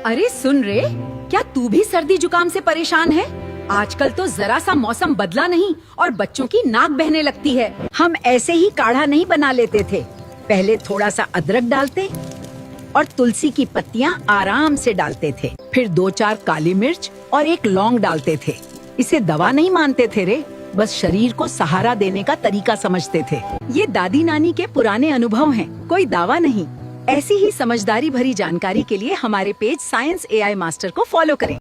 अरे सुन रे, क्या तू भी सर्दी जुकाम से परेशान है? आजकल तो जरा सा मौसम बदला नहीं और बच्चों की नाक बहने लगती है। हम ऐसे ही काढ़ा नहीं बना लेते थे। पहले थोड़ा सा अदरक डालते और तुलसी की पत्तियां आराम से डालते थे। फिर 2-4 काली मिर्च और 1 लौंग डालते थे। इसे दवा नहीं मानते थे रे, बस शरीर को सहारा देने का तरीका समझते थे। ये दादी नानी के पुराने अनुभव हैं, कोई दावा नहीं। ऐसी ही समझदारी भरी जानकारी के लिए हमारे पेज साइंस AI मास्टर को फॉलो करें।